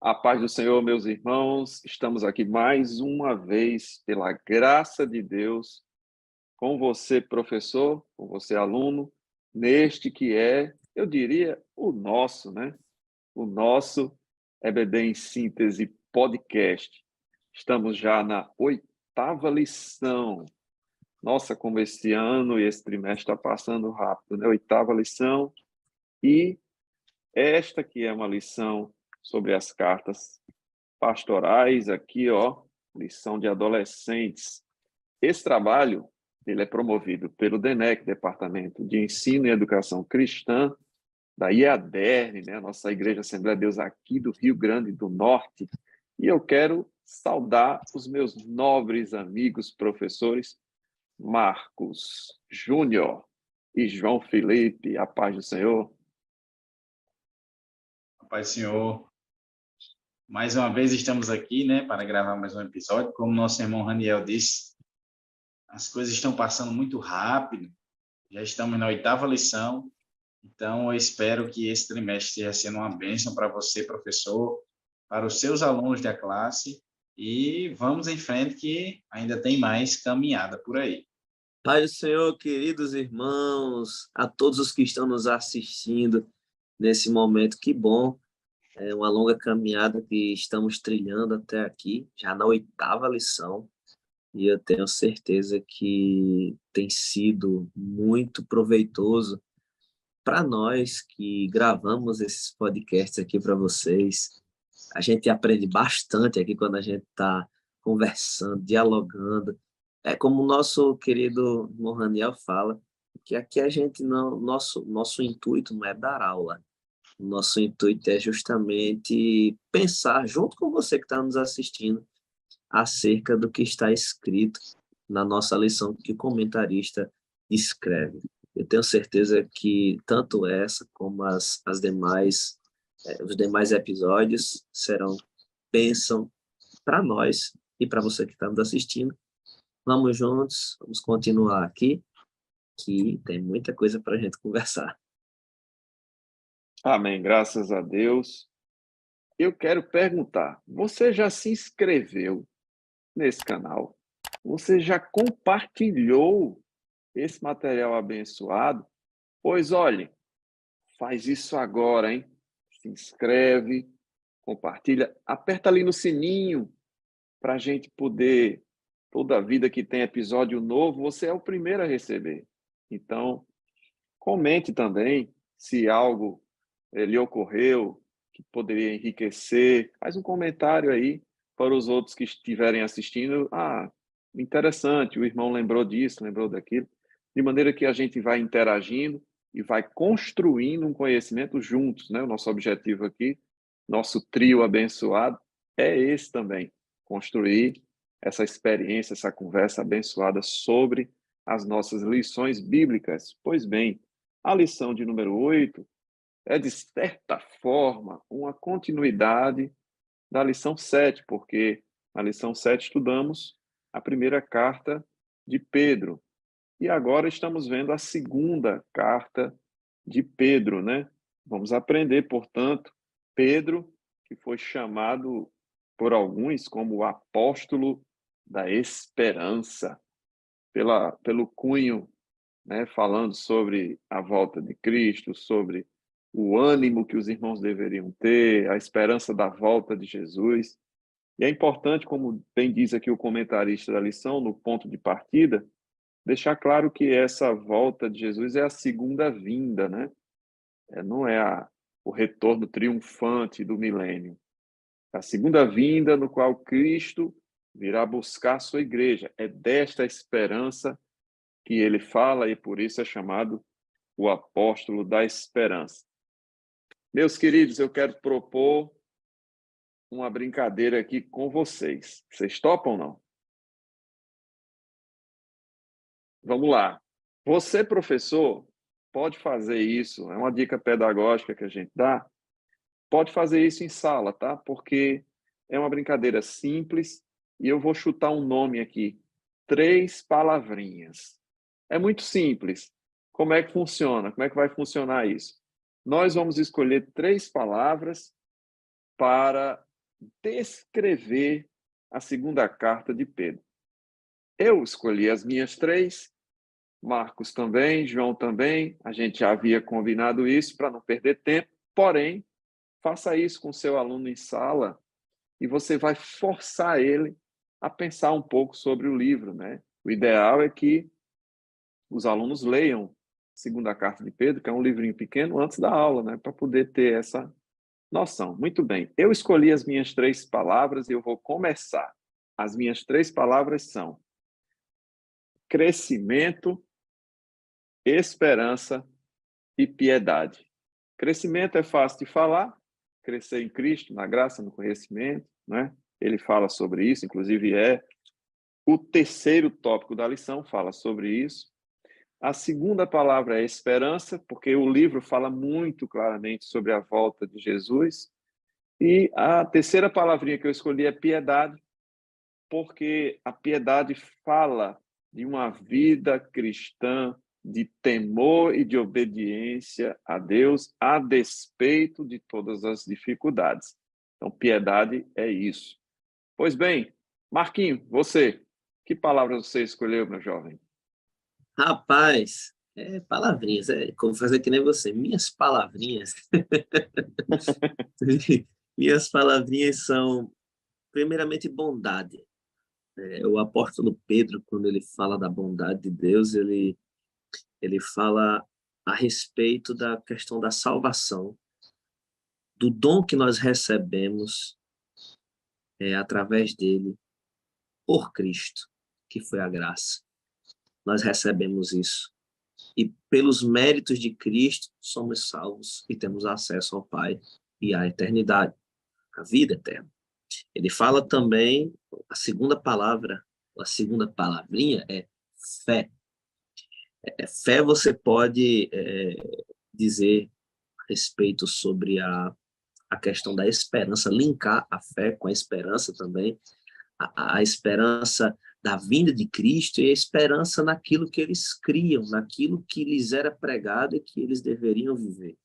A paz do Senhor, meus irmãos, estamos aqui mais uma vez, pela graça de Deus, com você, professor, com você, aluno, neste que é, eu diria, o nosso, né? O nosso EBD em Síntese podcast. Estamos já na 8ª lição. Nossa, como esse ano e esse trimestre está passando rápido, né? 8ª lição. E esta que é uma lição sobre as cartas pastorais, aqui, ó, lição de adolescentes. Esse trabalho, ele é promovido pelo DENEC, Departamento de Ensino e Educação Cristã, da IADERN, né, a nossa Igreja Assembleia de Deus aqui do Rio Grande do Norte. E eu quero saudar os meus nobres amigos professores Marcos Júnior e João Felipe. A paz do Senhor. A paz do Senhor. Mais uma vez estamos aqui, né, para gravar mais um episódio. Como nosso irmão Raniel disse, as coisas estão passando muito rápido. Já estamos na 8ª lição. Então, eu espero que esse trimestre esteja sendo uma bênção para você, professor, para os seus alunos da classe. E vamos em frente, que ainda tem mais caminhada por aí. Pai do Senhor, queridos irmãos, a todos os que estão nos assistindo nesse momento, que bom. É uma longa caminhada que estamos trilhando até aqui, já na 8ª lição, e eu tenho certeza que tem sido muito proveitoso para nós que gravamos esses podcasts aqui para vocês. A gente aprende bastante aqui quando a gente está conversando, dialogando. É como o nosso querido irmão Raniel fala, que aqui a gente não, nosso intuito não é dar aula. O nosso intuito é justamente pensar junto com você que está nos assistindo acerca do que está escrito na nossa lição que o comentarista escreve. Eu tenho certeza que tanto essa como as demais, os demais episódios serão bênção para nós e para você que está nos assistindo. Vamos juntos, vamos continuar aqui, que tem muita coisa para a gente conversar. Amém, graças a Deus. Eu quero perguntar, você já se inscreveu nesse canal? Você já compartilhou esse material abençoado? Pois olhe, faz isso agora, hein? Se inscreve, compartilha, aperta ali no sininho para a gente poder, toda vida que tem episódio novo, você é o primeiro a receber. Então, comente também se algo lhe ocorreu que poderia enriquecer. Faz um comentário aí para os outros que estiverem assistindo. Ah, interessante, o irmão lembrou disso, lembrou daquilo. De maneira que a gente vai interagindo e vai construindo um conhecimento juntos, né? O nosso objetivo aqui, nosso trio abençoado, é esse também, construir essa experiência, essa conversa abençoada sobre as nossas lições bíblicas. Pois bem, a lição de número 8 é, de certa forma, uma continuidade da lição 7, porque na lição 7 estudamos a primeira carta de Pedro. E agora estamos vendo a segunda carta de Pedro, né? Vamos aprender, portanto, Pedro, que foi chamado por alguns como o apóstolo da esperança, pelo cunho, né, falando sobre a volta de Cristo, sobre o ânimo que os irmãos deveriam ter, a esperança da volta de Jesus. E é importante, como bem diz aqui o comentarista da lição, no ponto de partida, deixar claro que essa volta de Jesus é a segunda vinda, né? Não é o retorno triunfante do milênio. É a segunda vinda no qual Cristo virá buscar a sua igreja. É desta esperança que ele fala e por isso é chamado o apóstolo da esperança. Meus queridos, eu quero propor uma brincadeira aqui com vocês. Vocês topam ou não? Vamos lá. Você, professor, pode fazer isso, é uma dica pedagógica que a gente dá, pode fazer isso em sala, tá? Porque é uma brincadeira simples e eu vou chutar um nome aqui. 3 palavrinhas. É muito simples. Como é que funciona? Como é que vai funcionar isso? Nós vamos escolher 3 palavras para descrever a segunda carta de Pedro. Eu escolhi as minhas 3, Marcos também, João também, a gente já havia combinado isso para não perder tempo, porém, faça isso com seu aluno em sala e você vai forçar ele a pensar um pouco sobre o livro, né? O ideal é que os alunos leiam a segunda carta de Pedro, que é um livrinho pequeno, antes da aula, né? Para poder ter essa noção. Muito bem. Eu escolhi as minhas 3 palavras e eu vou começar. As minhas 3 palavras são crescimento, esperança e piedade. Crescimento é fácil de falar, crescer em Cristo, na graça, no conhecimento, né? Ele fala sobre isso, inclusive é o terceiro tópico da lição, fala sobre isso. A segunda palavra é esperança, porque o livro fala muito claramente sobre a volta de Jesus. E a terceira palavrinha que eu escolhi é piedade, porque a piedade fala de uma vida cristã de temor e de obediência a Deus, a despeito de todas as dificuldades. Então, piedade é isso. Pois bem, Marquinho, você, que palavras você escolheu, meu jovem? Rapaz, palavrinhas, como fazer que nem você. Minhas palavrinhas. Minhas palavrinhas são, primeiramente, bondade. O apóstolo Pedro, quando ele fala da bondade de Deus, ele fala a respeito da questão da salvação, do dom que nós recebemos através dele, por Cristo, que foi a graça. Nós recebemos isso. E pelos méritos de Cristo, somos salvos e temos acesso ao Pai e à eternidade, à vida eterna. Ele fala também, a segunda palavra, a segunda palavrinha é fé. Fé você pode dizer a respeito sobre a questão da esperança, linkar a fé com a esperança também, a esperança da vinda de Cristo e a esperança naquilo que eles criam, naquilo que lhes era pregado e que eles deveriam viver.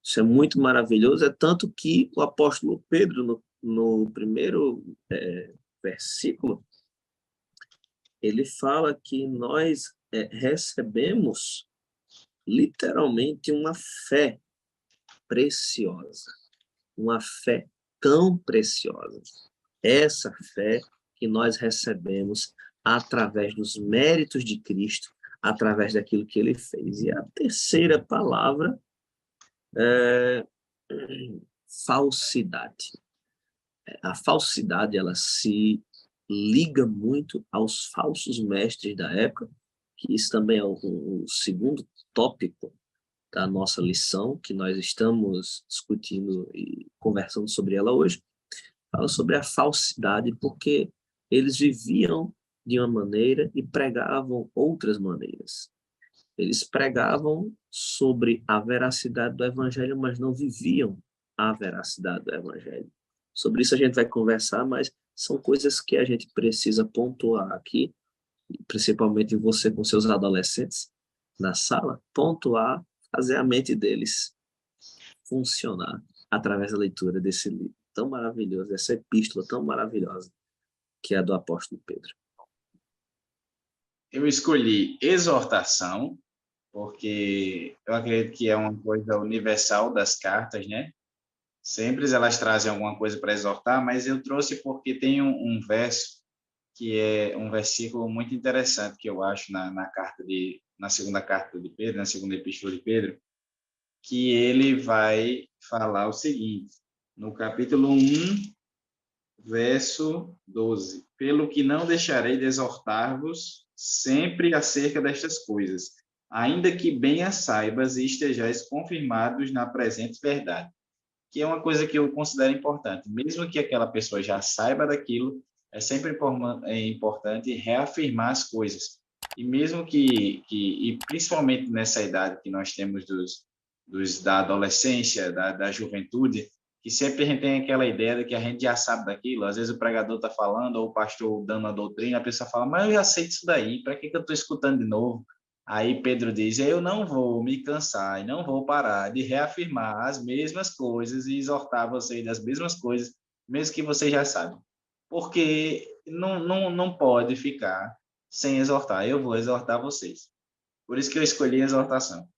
Isso é muito maravilhoso, é tanto que o apóstolo Pedro, no primeiro versículo, ele fala que nós recebemos literalmente uma fé preciosa, uma fé tão preciosa. Essa fé que nós recebemos através dos méritos de Cristo, através daquilo que ele fez. E a terceira palavra é falsidade. A falsidade, ela se liga muito aos falsos mestres da época, que isso também é o segundo tópico da nossa lição, que nós estamos discutindo e conversando sobre ela hoje. Fala sobre a falsidade, porque eles viviam de uma maneira e pregavam outras maneiras. Eles pregavam sobre a veracidade do evangelho, mas não viviam a veracidade do evangelho. Sobre isso a gente vai conversar, mas são coisas que a gente precisa pontuar aqui, principalmente você com seus adolescentes na sala, pontuar, fazer a mente deles funcionar através da leitura desse livro tão maravilhoso, essa epístola tão maravilhosa, que é a do apóstolo Pedro. Eu escolhi exortação, porque eu acredito que é uma coisa universal das cartas, né? Sempre elas trazem alguma coisa para exortar, mas eu trouxe porque tem um verso que é um versículo muito interessante que eu acho na segunda carta de Pedro, na segunda epístola de Pedro, que ele vai falar o seguinte, no capítulo 1, verso 12: pelo que não deixarei de exortar-vos sempre acerca destas coisas, ainda que bem as saibas e estejais confirmados na presente verdade. Que é uma coisa que eu considero importante. Mesmo que aquela pessoa já saiba daquilo, é sempre importante reafirmar as coisas. E mesmo e principalmente nessa idade que nós temos da adolescência, da juventude, que sempre a gente tem aquela ideia de que a gente já sabe daquilo. Às vezes o pregador está falando, ou o pastor dando a doutrina, a pessoa fala, mas eu já sei disso daí, para que eu estou escutando de novo? Aí Pedro diz, eu não vou me cansar e não vou parar de reafirmar as mesmas coisas e exortar vocês das mesmas coisas mesmo que você já sabe. Porque não pode ficar sem exortar. Eu vou exortar vocês. Por isso que eu escolhi a exortação.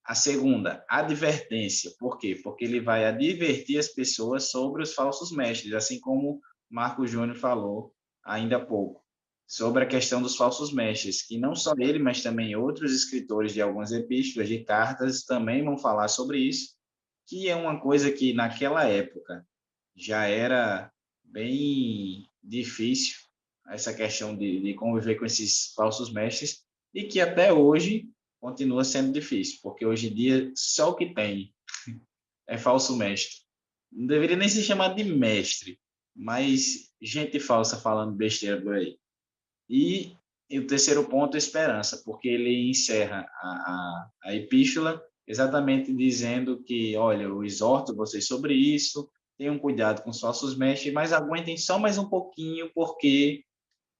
A segunda, advertência. Por quê? Porque ele vai advertir as pessoas sobre os falsos mestres, assim como Marco Júnior falou ainda há pouco, sobre a questão dos falsos mestres, que não só ele, mas também outros escritores de algumas epístolas, de cartas, também vão falar sobre isso, que é uma coisa que naquela época já era bem difícil, essa questão de conviver com esses falsos mestres, e que até hoje continua sendo difícil, porque hoje em dia só o que tem é falso mestre. Não deveria nem se chamar de mestre, mas gente falsa falando besteira por aí. E o terceiro ponto é esperança, porque ele encerra a epístola exatamente dizendo que, olha, eu exorto vocês sobre isso, tenham cuidado com os falsos mestres, mas aguentem só mais um pouquinho, porque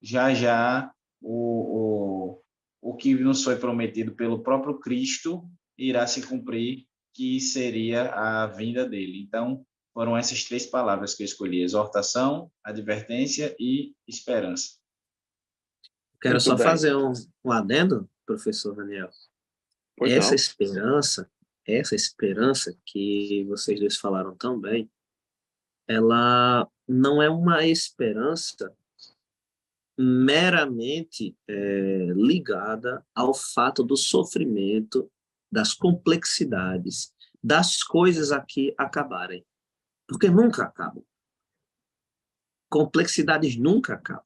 já já o que nos foi prometido pelo próprio Cristo irá se cumprir, que seria a vinda dele. Então, foram essas três palavras que eu escolhi: exortação, advertência e esperança. Quero Muito só bem. fazer um adendo, professor Daniel. Pois Essa não. esperança que vocês dois falaram tão bem, ela não é uma esperança meramente ligada ao fato do sofrimento, das complexidades, das coisas aqui acabarem. Porque nunca acabam. Complexidades nunca acabam.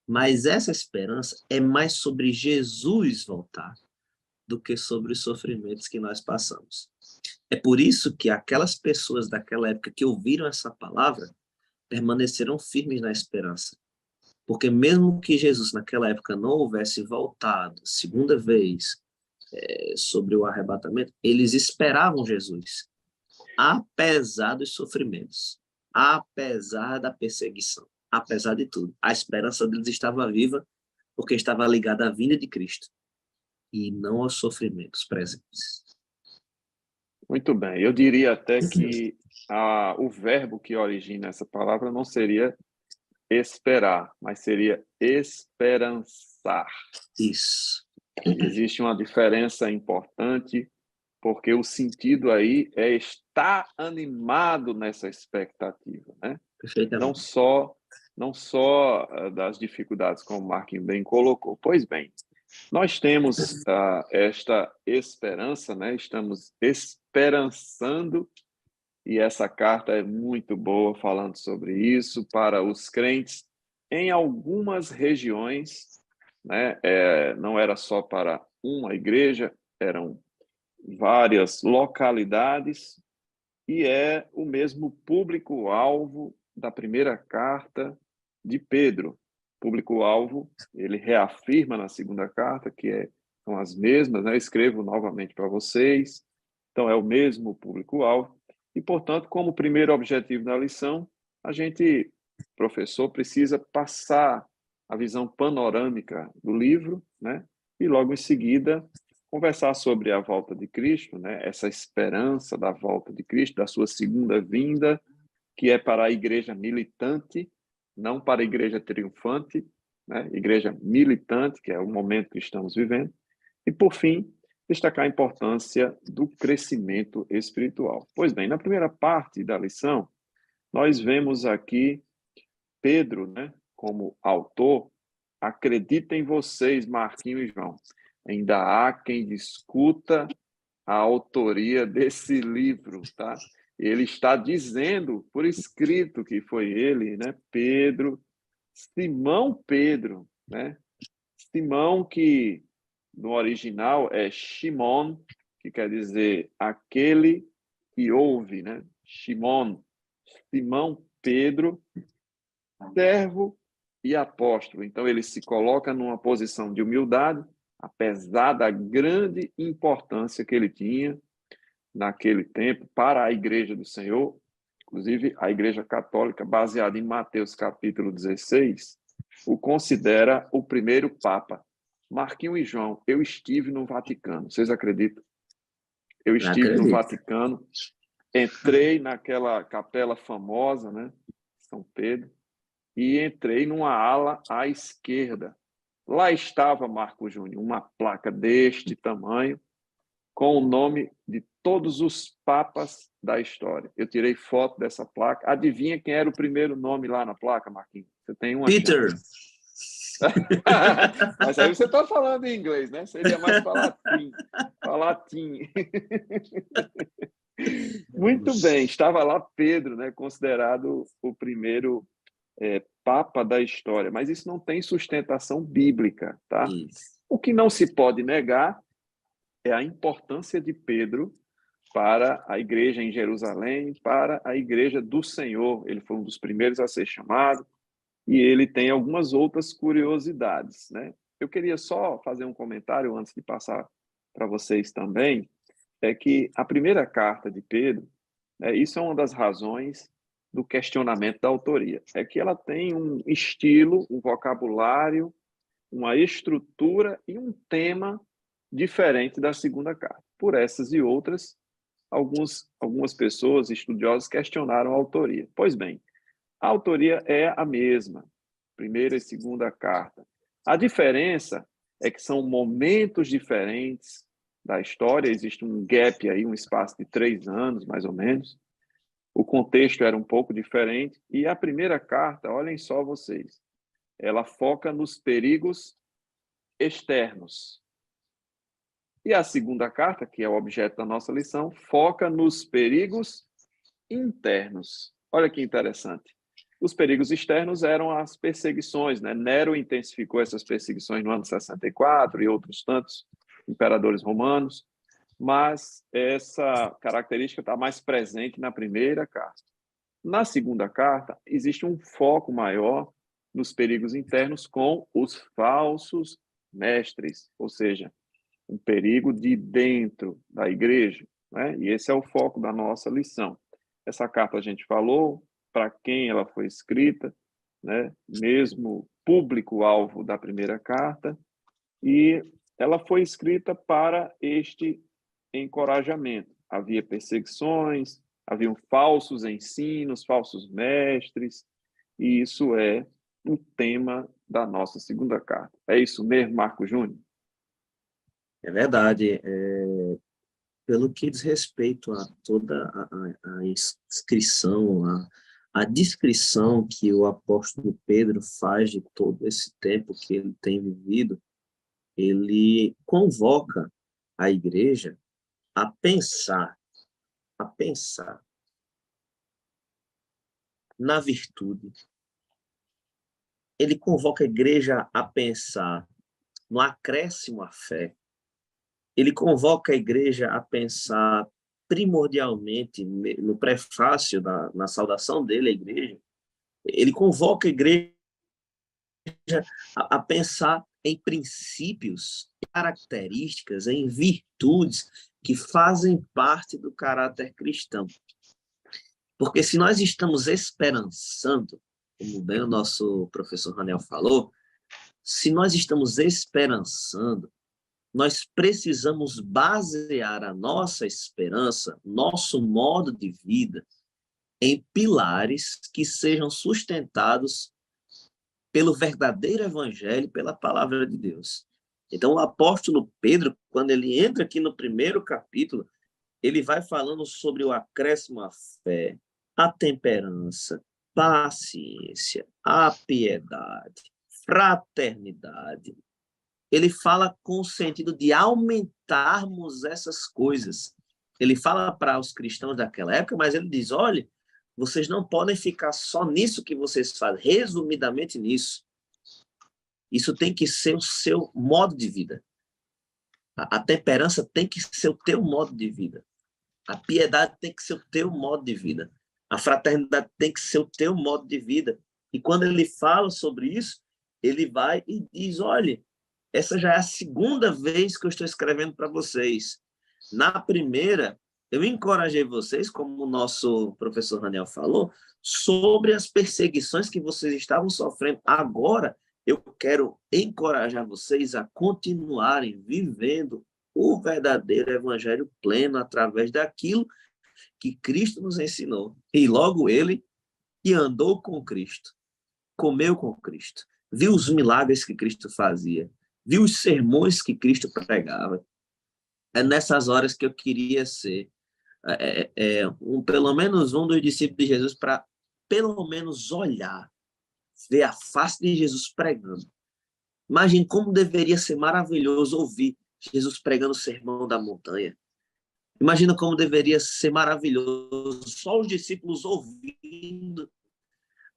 Mas essa esperança é mais sobre Jesus voltar do que sobre os sofrimentos que nós passamos. É por isso que aquelas pessoas daquela época que ouviram essa palavra permaneceram firmes na esperança. Porque mesmo que Jesus naquela época não houvesse voltado segunda vez sobre o arrebatamento, eles esperavam Jesus, apesar dos sofrimentos, apesar da perseguição, apesar de tudo. A esperança deles estava viva porque estava ligada à vinda de Cristo e não aos sofrimentos presentes. Muito bem. Eu diria até que o verbo que origina essa palavra não seria esperar, mas seria esperançar. Isso. Existe uma diferença importante, porque o sentido aí é estar animado nessa expectativa, né? Não Perfeitamente. só, não só das dificuldades, como o Marquinhos bem colocou. Pois bem, nós temos esta esperança, né? Estamos esperançando, e essa carta é muito boa falando sobre isso para os crentes em algumas regiões, né? Não era só para uma igreja, eram várias localidades, e é o mesmo público-alvo da primeira carta de Pedro. Público-alvo, ele reafirma na segunda carta, que são as mesmas, né? Escrevo novamente para vocês. Então, é o mesmo público-alvo. E, portanto, como primeiro objetivo da lição, a gente, professor, precisa passar a visão panorâmica do livro, né? E logo em seguida conversar sobre a volta de Cristo, né? Essa esperança da volta de Cristo, da sua segunda vinda, que é para a igreja militante, não para a igreja triunfante, né? Igreja militante, que é o momento que estamos vivendo. E, por fim, destacar a importância do crescimento espiritual. Pois bem, na primeira parte da lição, nós vemos aqui Pedro, né, como autor. Acreditem vocês, Marquinhos e João, ainda há quem discuta a autoria desse livro, tá? Ele está dizendo por escrito que foi ele, né, Pedro, Simão Pedro, né? Simão, que no original é Shimon, que quer dizer aquele que ouve, né? Shimon, Simão Pedro, servo e apóstolo. Então, ele se coloca numa posição de humildade, apesar da grande importância que ele tinha naquele tempo para a Igreja do Senhor, inclusive a Igreja Católica, baseada em Mateus capítulo 16, o considera o primeiro Papa. Marquinhos e João, eu estive no Vaticano, vocês acreditam? Eu estive no Acredito. Vaticano Entrei naquela capela famosa, né? São Pedro, e entrei numa ala à esquerda. Lá estava, Marco Júnior, uma placa deste tamanho, com o nome de todos os papas da história. Eu tirei foto dessa placa. Adivinha quem era o primeiro nome lá na placa, Marquinhos? Você tem uma Peter. chance. Mas aí você está falando em inglês, né? Seria mais para latim. Para latim. Muito bem, estava lá Pedro, né? Considerado o primeiro papa da história. Mas isso não tem sustentação bíblica, tá? Isso. O que não se pode negar é a importância de Pedro para a igreja em Jerusalém, para a igreja do Senhor. Ele foi um dos primeiros a ser chamado e ele tem algumas outras curiosidades, né? Eu queria só fazer um comentário antes de passar para vocês também, é que a primeira carta de Pedro, isso é uma das razões do questionamento da autoria, é que ela tem um estilo, um vocabulário, uma estrutura e um tema diferente da segunda carta. Por essas e outras, algumas pessoas, estudiosos, questionaram a autoria. Pois bem, a autoria é a mesma, primeira e segunda carta. A diferença é que são momentos diferentes da história, existe um gap aí, um espaço de 3 anos, mais ou menos. O contexto era um pouco diferente, e a primeira carta, olhem só vocês, ela foca nos perigos externos. E a segunda carta, que é o objeto da nossa lição, foca nos perigos internos. Olha que interessante. Os perigos externos eram as perseguições, né? Nero intensificou essas perseguições no ano 64 e outros tantos imperadores romanos, mas essa característica está mais presente na primeira carta. Na segunda carta, existe um foco maior nos perigos internos com os falsos mestres, ou seja, um perigo de dentro da igreja, né? E esse é o foco da nossa lição. Essa carta a gente falou para quem ela foi escrita, né? Mesmo público-alvo da primeira carta, e ela foi escrita para este encorajamento. Havia perseguições, haviam falsos ensinos, falsos mestres, e isso é o tema da nossa segunda carta. É isso mesmo, Marco Júnior? É verdade. Pelo que diz respeito a toda a inscrição, a descrição que o apóstolo Pedro faz de todo esse tempo que ele tem vivido, ele convoca a igreja a pensar na virtude. Ele convoca a igreja a pensar no acréscimo à fé. Ele convoca a igreja a pensar primordialmente, no prefácio, na saudação dele à igreja, ele convoca a igreja a pensar em princípios, características, em virtudes que fazem parte do caráter cristão. Porque se nós estamos esperançando, como bem o nosso professor Raniel falou, se nós estamos esperançando, nós precisamos basear a nossa esperança, nosso modo de vida, em pilares que sejam sustentados pelo verdadeiro evangelho, pela palavra de Deus. Então, o apóstolo Pedro, quando ele entra aqui no primeiro capítulo, ele vai falando sobre o acréscimo à fé, a temperança, paciência, a piedade, fraternidade. Ele fala com o sentido de aumentarmos essas coisas. Ele fala para os cristãos daquela época, mas ele diz, olha, vocês não podem ficar só nisso que vocês fazem, resumidamente nisso. Isso tem que ser o seu modo de vida. A temperança tem que ser o teu modo de vida. A piedade tem que ser o teu modo de vida. A fraternidade tem que ser o teu modo de vida. E quando ele fala sobre isso, ele vai e diz, olha, essa já é a segunda vez que eu estou escrevendo para vocês. Na primeira, eu encorajei vocês, como o nosso professor Raniel falou, sobre as perseguições que vocês estavam sofrendo. Agora, eu quero encorajar vocês a continuarem vivendo o verdadeiro evangelho pleno através daquilo que Cristo nos ensinou. E logo ele que andou com Cristo, comeu com Cristo, viu os milagres que Cristo fazia, viu os sermões que Cristo pregava. É nessas horas que eu queria ser pelo menos um dos discípulos de Jesus para pelo menos olhar, ver a face de Jesus pregando. Imagine como deveria ser maravilhoso ouvir Jesus pregando o sermão da montanha. Imagina como deveria ser maravilhoso só os discípulos ouvindo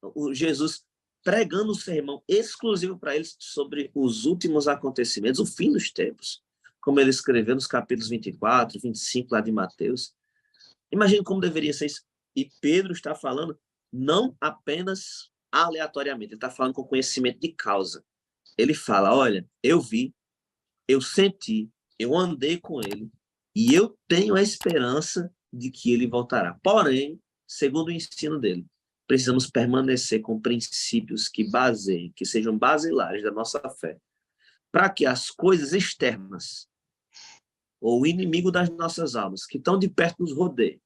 o Jesus pregando o sermão exclusivo para eles sobre os últimos acontecimentos, o fim dos tempos, como ele escreveu nos capítulos 24, 25 lá de Mateus. Imagina como deveria ser isso. E Pedro está falando não apenas aleatoriamente, ele está falando com conhecimento de causa. Ele fala, olha, eu vi, eu senti, eu andei com ele, e eu tenho a esperança de que ele voltará. Porém, segundo o ensino dele, precisamos permanecer com princípios que baseiem, que sejam basilares da nossa fé, para que as coisas externas, ou o inimigo das nossas almas, que estão de perto nos rodeiem,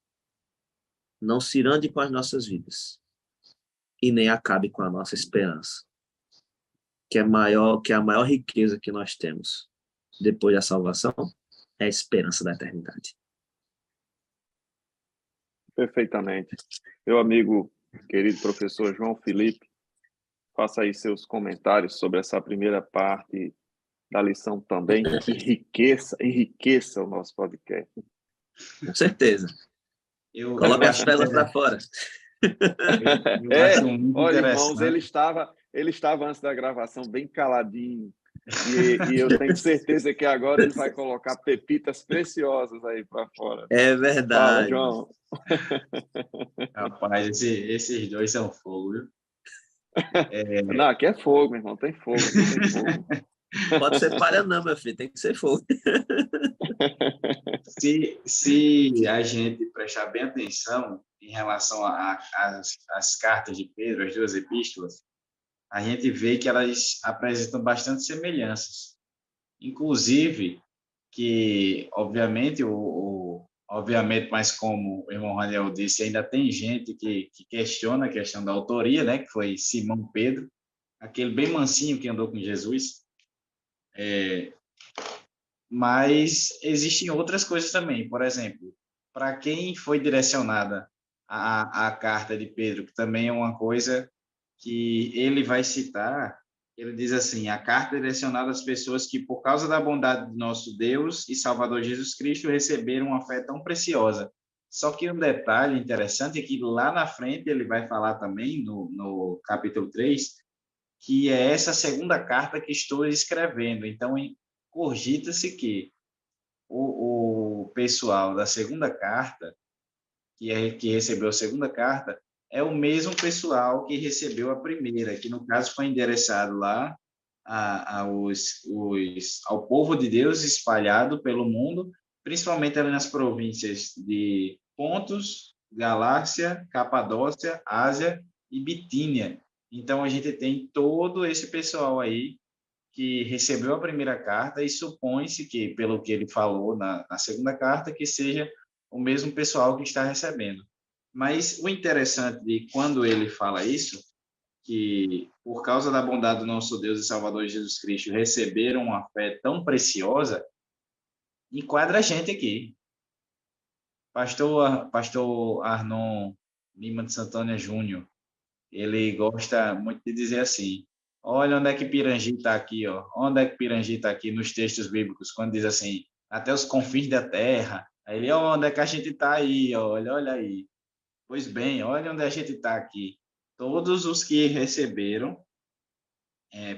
não se irande com as nossas vidas e nem acabe com a nossa esperança, que é a maior riqueza que nós temos depois da salvação é a esperança da eternidade. Perfeitamente. Meu amigo, querido professor João Felipe, faça aí seus comentários sobre essa primeira parte da lição também, que enriqueça o nosso podcast. Com certeza. Coloca as pelas para fora. Eu acho muito olha, irmãos, interessante. ele estava antes da gravação bem caladinho, e eu tenho certeza que agora ele vai colocar pepitas preciosas aí para fora. É verdade. Fala, João. Rapaz, esses dois são fogo, viu? Não, aqui é fogo, irmão, tem fogo, tem fogo. Pode ser palha não, meu filho, tem que ser fogo. Se a gente prestar bem atenção em relação às cartas de Pedro, as duas epístolas, a gente vê que elas apresentam bastante semelhanças. Inclusive, que, obviamente, obviamente, mas como o irmão Raniel disse, ainda tem gente que questiona a questão da autoria, né? Que foi Simão Pedro, aquele bem mansinho que andou com Jesus. Mas existem outras coisas também. Por exemplo, para quem foi direcionada a carta de Pedro, que também é uma coisa que ele vai citar, ele diz assim, a carta direcionada às pessoas que, por causa da bondade de nosso Deus e Salvador Jesus Cristo, receberam uma fé tão preciosa. Só que um detalhe interessante é que lá na frente ele vai falar também, no capítulo 3, que é essa segunda carta que estou escrevendo. Então, cogita-se que o pessoal da segunda carta, que recebeu a segunda carta, é o mesmo pessoal que recebeu a primeira, que no caso foi endereçado lá ao povo de Deus espalhado pelo mundo, principalmente ali nas províncias de Pontos, Galácia, Capadócia, Ásia e Bitínia. Então, a gente tem todo esse pessoal aí que recebeu a primeira carta e supõe-se que, pelo que ele falou na segunda carta, que seja o mesmo pessoal que está recebendo. Mas o interessante de quando ele fala isso, que por causa da bondade do nosso Deus e Salvador Jesus Cristo receberam uma fé tão preciosa, enquadra a gente aqui. Pastor Arnon Lima de Santana Júnior, ele gosta muito de dizer assim, olha onde é que Pirangi está aqui, ó. Onde é que Pirangi está aqui nos textos bíblicos, quando diz assim, até os confins da terra. Aí ele, onde é que a gente está aí, olha aí. Pois bem, olha onde a gente está aqui. Todos os que receberam,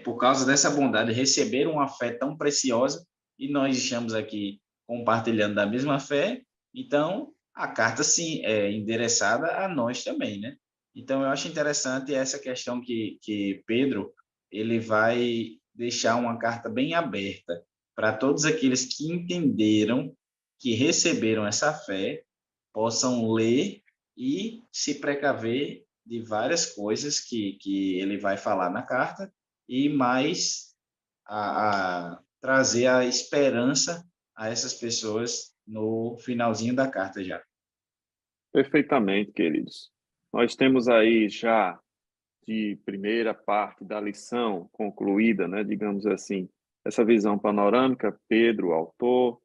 por causa dessa bondade, receberam uma fé tão preciosa e nós estamos aqui compartilhando da mesma fé, então a carta sim é endereçada a nós também, né? Então eu acho interessante essa questão que Pedro ele vai deixar uma carta bem aberta para todos aqueles que entenderam, que receberam essa fé, possam ler e se precaver de várias coisas que ele vai falar na carta e mais a trazer a esperança a essas pessoas no finalzinho da carta já. Perfeitamente, queridos. Nós temos aí já de primeira parte da lição concluída, né, digamos assim, essa visão panorâmica, Pedro, o autor,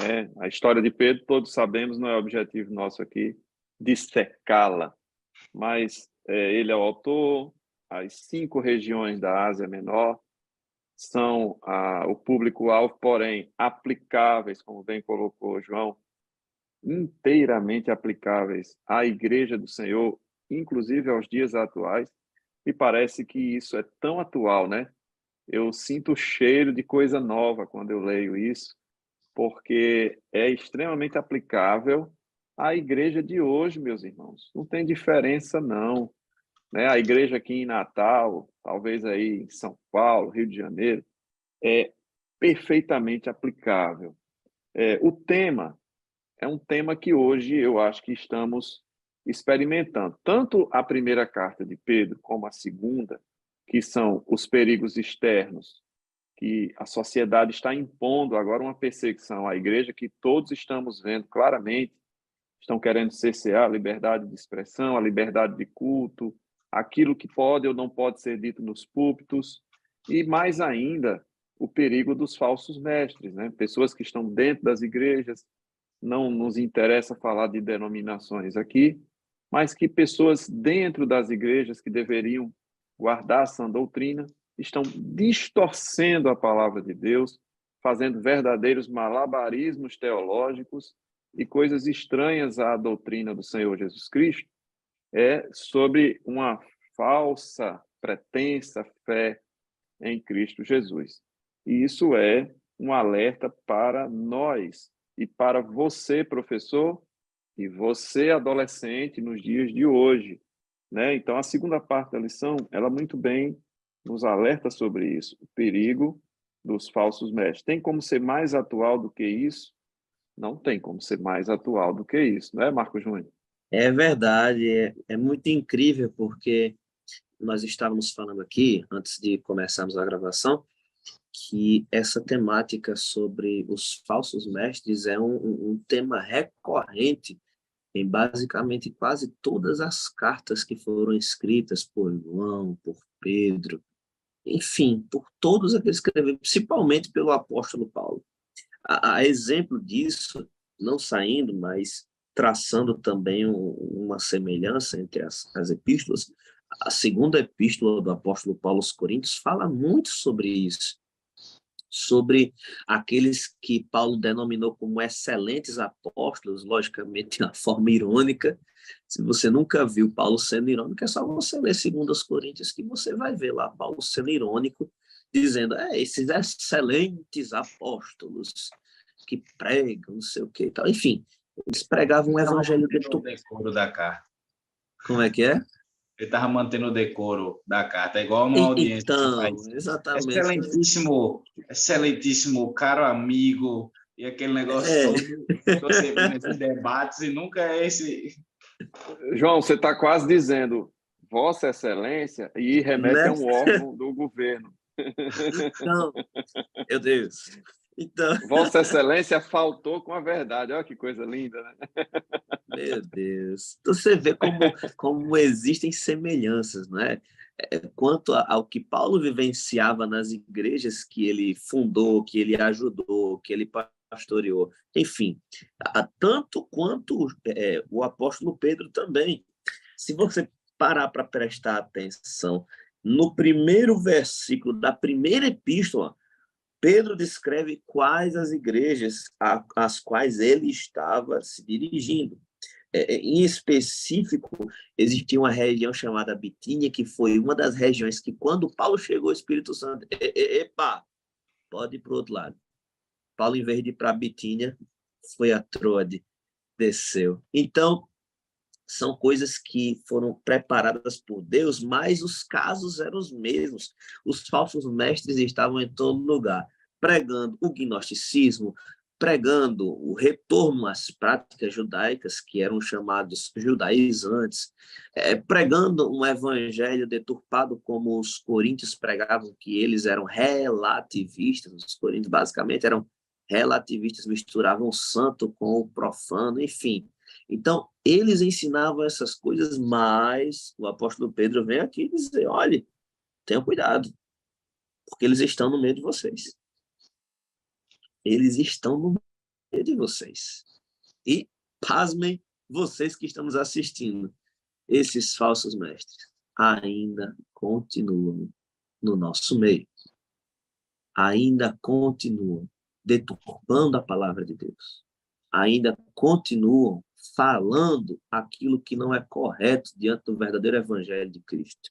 né, a história de Pedro, todos sabemos, não é objetivo nosso aqui dissecá-la, mas ele é o autor, as 5 regiões da Ásia Menor são o público-alvo, porém aplicáveis, como bem colocou João, inteiramente aplicáveis à Igreja do Senhor, inclusive aos dias atuais, e parece que isso é tão atual, né? Eu sinto o cheiro de coisa nova quando eu leio isso, porque é extremamente aplicável à igreja de hoje, meus irmãos. Não tem diferença, não. Né? A igreja aqui em Natal, talvez aí em São Paulo, Rio de Janeiro, é perfeitamente aplicável. O tema é um tema que hoje eu acho que estamos experimentando. Tanto a primeira carta de Pedro como a segunda, que são os perigos externos, que a sociedade está impondo agora uma perseguição à igreja, que todos estamos vendo claramente, estão querendo cercear a liberdade de expressão, a liberdade de culto, aquilo que pode ou não pode ser dito nos púlpitos, e mais ainda, o perigo dos falsos mestres, né? Pessoas que estão dentro das igrejas, não nos interessa falar de denominações aqui, mas que pessoas dentro das igrejas que deveriam guardar a sã doutrina estão distorcendo a palavra de Deus, fazendo verdadeiros malabarismos teológicos e coisas estranhas à doutrina do Senhor Jesus Cristo, sobre uma falsa, pretensa fé em Cristo Jesus. E isso é um alerta para nós e para você, professor, e você, adolescente, nos dias de hoje, né? Então, a segunda parte da lição, ela muito bem nos alerta sobre isso, o perigo dos falsos mestres. Tem como ser mais atual do que isso? Não tem como ser mais atual do que isso, não é, Marco Júnior? É verdade, é muito incrível, porque nós estávamos falando aqui, antes de começarmos a gravação, que essa temática sobre os falsos mestres é um tema recorrente em basicamente quase todas as cartas que foram escritas por João, por Pedro, enfim, por todos aqueles que escreveram, principalmente pelo apóstolo Paulo. A exemplo disso, não saindo, mas traçando também uma semelhança entre as epístolas, a segunda epístola do apóstolo Paulo aos Coríntios fala muito sobre isso, sobre aqueles que Paulo denominou como excelentes apóstolos, logicamente de uma forma irônica. Se você nunca viu Paulo sendo irônico, é só você ler 2 Coríntios que você vai ver lá Paulo sendo irônico, dizendo, esses excelentes apóstolos que pregam, não sei o que e tal. Enfim, eles pregavam um evangelho do decoro da carta. Como é que é? Ele estava mantendo o decoro da carta, é igual uma audiência. Então, exatamente. Excelentíssimo, caro amigo, e aquele negócio todo, que você vê nesses debates, e nunca é esse... João, você está quase dizendo Vossa Excelência e remete a um órgão do governo. Então, meu Deus. Então... Vossa Excelência faltou com a verdade. Olha que coisa linda, né? Meu Deus. Então, você vê como existem semelhanças, não é? Quanto ao que Paulo vivenciava nas igrejas que ele fundou, que ele ajudou, que ele pastoreou. Enfim, tanto quanto o apóstolo Pedro também. Se você parar para prestar atenção no primeiro versículo da primeira epístola, Pedro descreve quais as igrejas às quais ele estava se dirigindo. Em específico, existia uma região chamada Bitínia, que foi uma das regiões que, quando Paulo chegou, o Espírito Santo, epa, pode ir para o outro lado. Paulo, em vez de ir para Bitínia, foi a Troade, desceu. Então, são coisas que foram preparadas por Deus, mas os casos eram os mesmos. Os falsos mestres estavam em todo lugar, pregando o gnosticismo, pregando o retorno às práticas judaicas, que eram chamados judaizantes, pregando um evangelho deturpado, como os coríntios pregavam, que eles eram relativistas. Os coríntios basicamente eram relativistas, misturavam o santo com o profano, enfim. Então, eles ensinavam essas coisas, mas o apóstolo Pedro vem aqui dizer, olha, tenham cuidado, porque eles estão no meio de vocês. Eles estão no meio de vocês. E, pasmem, vocês que estão nos assistindo, esses falsos mestres ainda continuam no nosso meio. Ainda continuam deturpando a palavra de Deus. Ainda continuam falando aquilo que não é correto diante do verdadeiro evangelho de Cristo.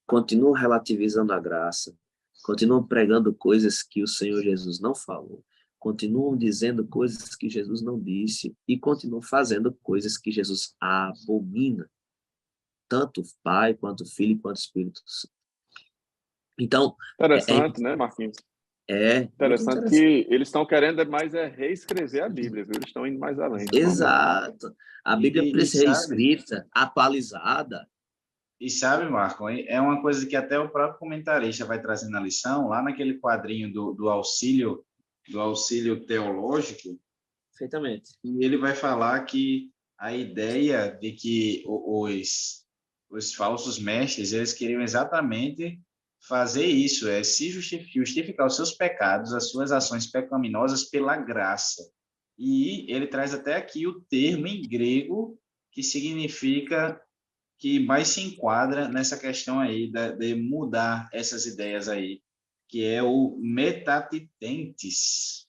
Continuam relativizando a graça. Continuam pregando coisas que o Senhor Jesus não falou. Continuam dizendo coisas que Jesus não disse. E continuam fazendo coisas que Jesus abomina. Tanto o Pai, quanto o Filho, quanto o Espírito Santo. Então, Interessante, né, Marquinhos? muito Interessante interessante. que eles estão querendo mais reescrever a Bíblia, viu? Eles estão indo mais além, realmente. Exato. A Bíblia precisa ser reescrita, atualizada. E sabe, Marco, é uma coisa que até o próprio comentarista vai trazer na lição, lá naquele quadrinho do auxílio teológico, Perfeitamente. e ele vai falar que a ideia de que os falsos mestres, eles queriam exatamente fazer isso, se justificar os seus pecados, as suas ações pecaminosas pela graça. E ele traz até aqui o termo em grego que significa, que mais se enquadra nessa questão aí de mudar essas ideias aí, que é o metatitentes,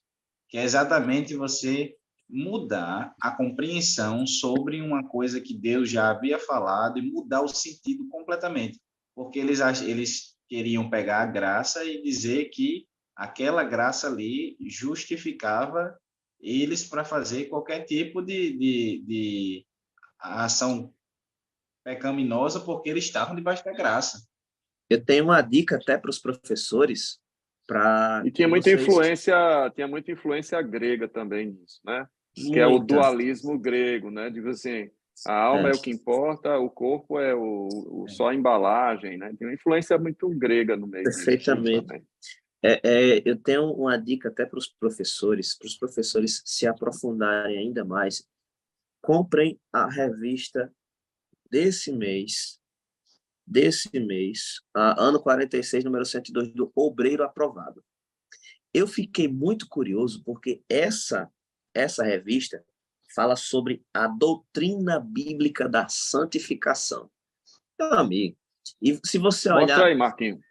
que é exatamente você mudar a compreensão sobre uma coisa que Deus já havia falado e mudar o sentido completamente, porque eles queriam pegar a graça e dizer que aquela graça ali justificava eles para fazer qualquer tipo de ação pecaminosa, porque eles estavam debaixo da graça. Eu tenho uma dica até para os professores, para E que vocês... tinha muita influência grega também nisso, né? Que é o Muita. dualismo grego, né? Digo assim, a alma é o que importa, o corpo é só a embalagem, né? Tem uma influência muito grega no meio disso Perfeitamente. também. Eu tenho uma dica até para os professores se aprofundarem ainda mais. Comprem a revista desse mês, ano 46, número 102, do Obreiro Aprovado. Eu fiquei muito curioso, porque essa revista fala sobre a doutrina bíblica da santificação. Meu amigo, e se você Mostra olhar... aí, Marquinhos.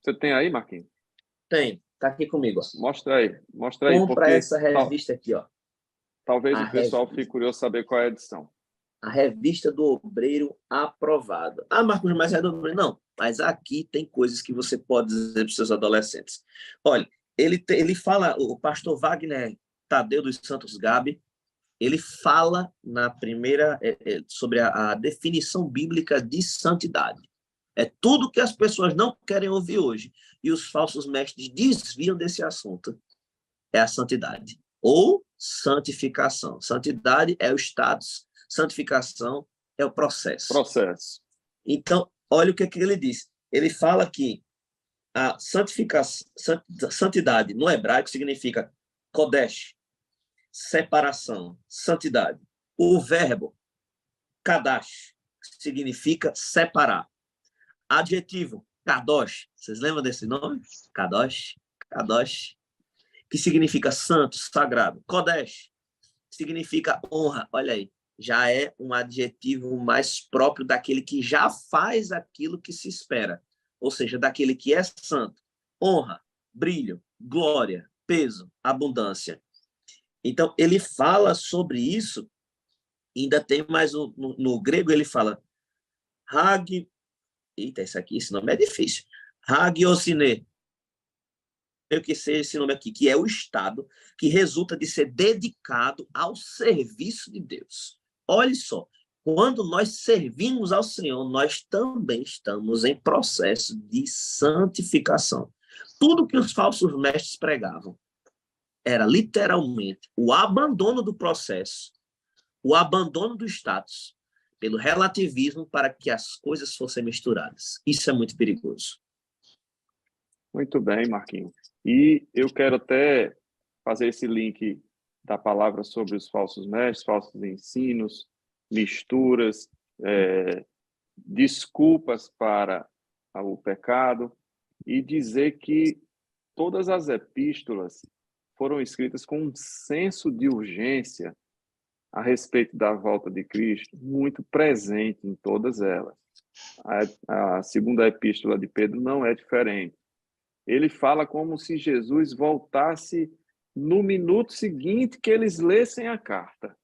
Você tem aí, Marquinhos? Tá aqui comigo. Ó. Mostra aí, Compra porque essa revista aqui, ó. talvez A o pessoal revista. fique curioso saber qual é a edição. A revista do Obreiro Aprovado. Ah, Marcos, mas é do Obreiro? Não, mas aqui tem coisas que você pode dizer para os seus adolescentes. Olha, ele fala, o pastor Wagner Tadeu dos Santos Gabi, ele fala na primeira sobre a definição bíblica de santidade. É tudo que as pessoas não querem ouvir hoje. E os falsos mestres desviam desse assunto. É a santidade. Ou santificação. Santidade é o status, santificação é o processo. Então, olha o que ele diz. Ele fala que a santidade no hebraico significa kodesh, separação, santidade. O verbo kadash significa separar. Adjetivo kadosh, vocês lembram desse nome? Kadosh, que significa santo, sagrado. Kodesh significa honra. Olha aí, já é um adjetivo mais próprio daquele que já faz aquilo que se espera, ou seja, daquele que é santo. Honra, brilho, glória, peso, abundância. Então, ele fala sobre isso, ainda tem mais no grego, ele fala hag... Eita, esse nome é difícil. Hagiosine. Eu que sei esse nome aqui, que é o estado que resulta de ser dedicado ao serviço de Deus. Olha só, quando nós servimos ao Senhor, nós também estamos em processo de santificação. Tudo que os falsos mestres pregavam era literalmente o abandono do processo, o abandono do status, pelo relativismo para que as coisas fossem misturadas. Isso é muito perigoso. Muito bem, Marquinhos. E eu quero até fazer esse link da palavra sobre os falsos mestres, falsos ensinos, misturas, desculpas para o pecado, e dizer que todas as epístolas foram escritas com um senso de urgência a respeito da volta de Cristo muito presente em todas elas. A segunda epístola de Pedro não é diferente. Ele fala como se Jesus voltasse no minuto seguinte que eles lessem a carta.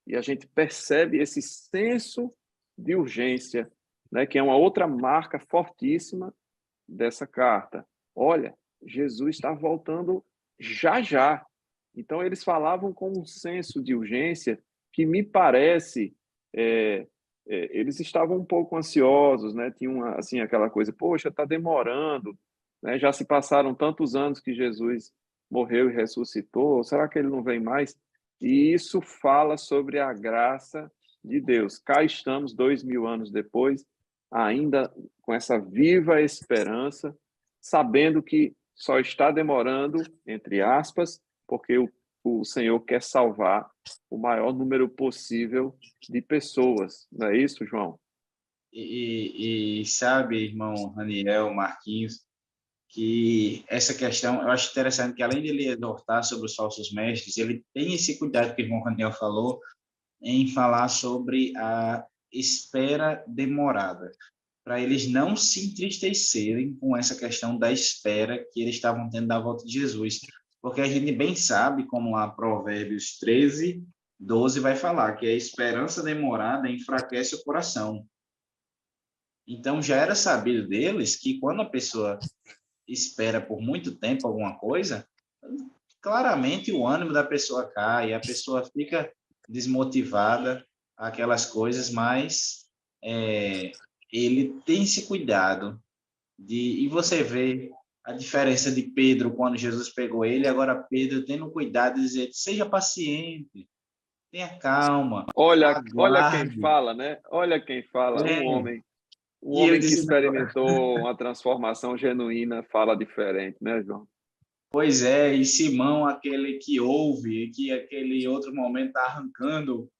E a gente percebe esse senso de urgência, né, que é uma outra marca fortíssima dessa carta. Olha, Jesus está voltando já já. Então, eles falavam com um senso de urgência que me parece... eles estavam um pouco ansiosos, né? Tinham assim, aquela coisa, poxa, está demorando, né? Já se passaram tantos anos que Jesus morreu e ressuscitou, será que ele não vem mais? E isso fala sobre a graça de Deus. Cá estamos, 2000 anos depois, ainda com essa viva esperança, sabendo que só está demorando, entre aspas, porque o Senhor quer salvar o maior número possível de pessoas. Não é isso, João? E sabe, irmão Raniel, Marquinhos, que essa questão, eu acho interessante que, além de ele exortar sobre os falsos mestres, ele tem esse cuidado que o irmão Raniel falou, em falar sobre a espera demorada, para eles não se entristecerem com essa questão da espera que eles estavam tendo da volta de Jesus. Porque a gente bem sabe, como lá Provérbios 13, 12 vai falar, que a esperança demorada enfraquece o coração. Então, já era sabido deles que quando a pessoa espera por muito tempo alguma coisa, claramente o ânimo da pessoa cai, a pessoa fica desmotivada, aquelas coisas, mas ele tem esse cuidado e você vê a diferença de Pedro quando Jesus pegou ele, agora Pedro tendo cuidado de dizer, seja paciente, tenha calma, Olha quem aguarde. fala, né? Olha quem fala, um E ele homem que disse, experimentou uma transformação genuína fala diferente, né, João? pois é, e Simão, aquele que ouve, que aquele outro momento está arrancando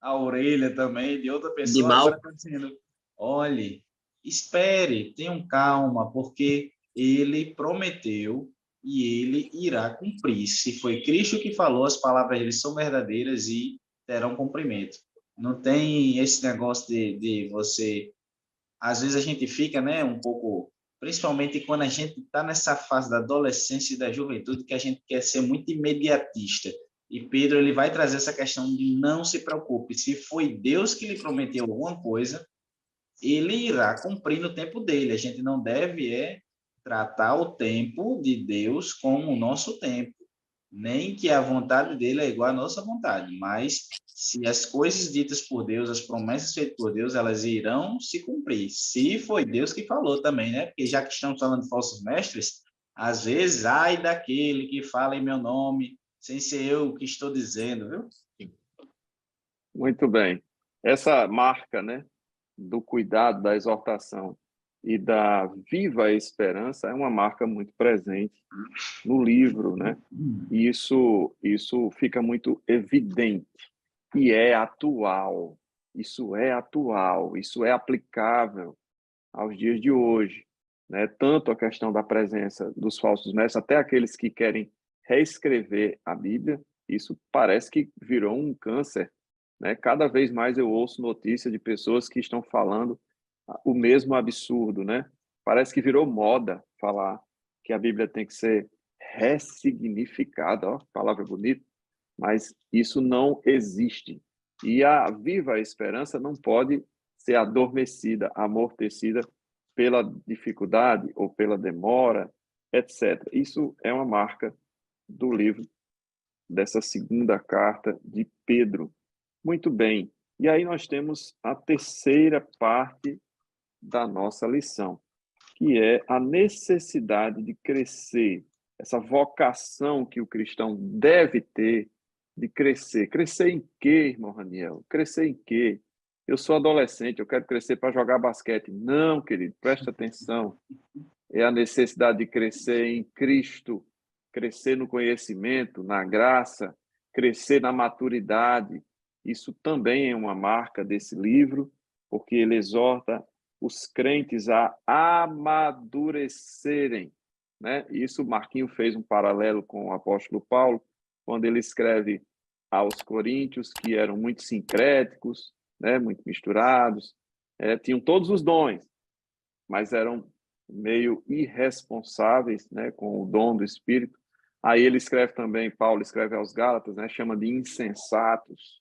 a orelha também de outra De pessoa, agora mal. está dizendo, olhe, espere, tenham calma, porque ele prometeu e ele irá cumprir. Se foi Cristo que falou, as palavras dele são verdadeiras e terão cumprimento. Não tem esse negócio de você... Às vezes a gente fica, né, um pouco, principalmente quando a gente está nessa fase da adolescência e da juventude, que a gente quer ser muito imediatista. E Pedro, ele vai trazer essa questão de não se preocupe, se foi Deus que lhe prometeu alguma coisa, ele irá cumprir no tempo dele. A gente não deve tratar o tempo de Deus como o nosso tempo, nem que a vontade dele é igual à nossa vontade, mas se as coisas ditas por Deus, as promessas feitas por Deus, elas irão se cumprir. Se foi Deus que falou também, né? Porque já que estamos falando de falsos mestres, às vezes, ai daquele que fala em meu nome, sem ser eu que estou dizendo, viu? Muito bem. Essa marca, né, do cuidado, da exortação e da viva esperança é uma marca muito presente no livro, né? E isso fica muito evidente e é atual. Isso é atual, isso é aplicável aos dias de hoje, né? Tanto a questão da presença dos falsos mestres, até aqueles que querem reescrever a Bíblia, isso parece que virou um câncer, né? Cada vez mais eu ouço notícia de pessoas que estão falando o mesmo absurdo, né? Parece que virou moda falar que a Bíblia tem que ser ressignificada, ó, palavra bonita, mas isso não existe. E a viva esperança não pode ser adormecida, amortecida pela dificuldade ou pela demora, etc. Isso é uma marca do livro, dessa segunda carta de Pedro. Muito bem. E aí nós temos a terceira parte da nossa lição, que é a necessidade de crescer, essa vocação que o cristão deve ter de crescer. Crescer em quê, irmão Raniel? Crescer em quê? Eu sou adolescente, eu quero crescer para jogar basquete. Não, querido, presta atenção. É a necessidade de crescer em Cristo, crescer no conhecimento, na graça, crescer na maturidade, Isso também é uma marca desse livro, porque ele exorta os crentes a amadurecerem, né? Isso Marquinho fez um paralelo com o apóstolo Paulo, quando ele escreve aos coríntios, que eram muito sincréticos, né? Muito misturados, tinham todos os dons, mas eram meio irresponsáveis, né? Com o dom do Espírito. Aí ele escreve também, Paulo escreve aos Gálatas, né? Chama de insensatos,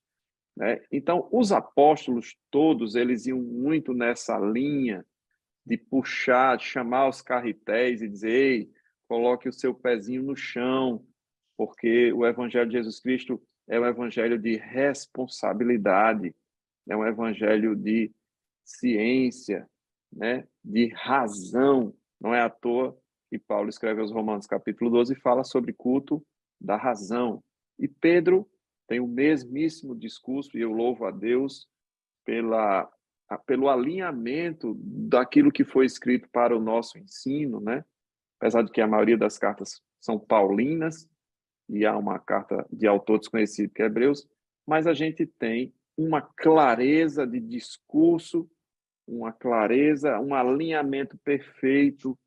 né? Então, os apóstolos todos, eles iam muito nessa linha de puxar, de chamar os carretéis e dizer, ei, coloque o seu pezinho no chão, porque o evangelho de Jesus Cristo é um evangelho de responsabilidade, é um evangelho de ciência, né? De razão. Não é à toa que Paulo escreve aos Romanos, capítulo 12, e fala sobre culto da razão. E Pedro tem o mesmíssimo discurso, e eu louvo a Deus pelo alinhamento daquilo que foi escrito para o nosso ensino, né? Apesar de que a maioria das cartas são paulinas, e há uma carta de autor desconhecido que é Hebreus, mas a gente tem uma clareza de discurso, uma clareza, um alinhamento perfeito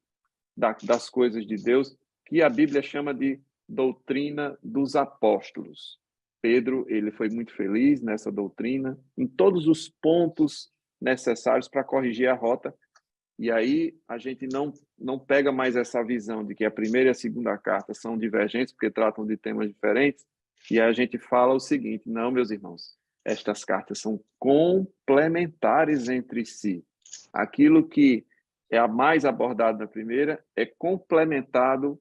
das coisas de Deus, que a Bíblia chama de doutrina dos apóstolos. Pedro, ele foi muito feliz nessa doutrina, em todos os pontos necessários para corrigir a rota. E aí a gente não pega mais essa visão de que a primeira e a segunda carta são divergentes, porque tratam de temas diferentes, e a gente fala o seguinte, não, meus irmãos, estas cartas são complementares entre si. Aquilo que é a mais abordado na primeira é complementado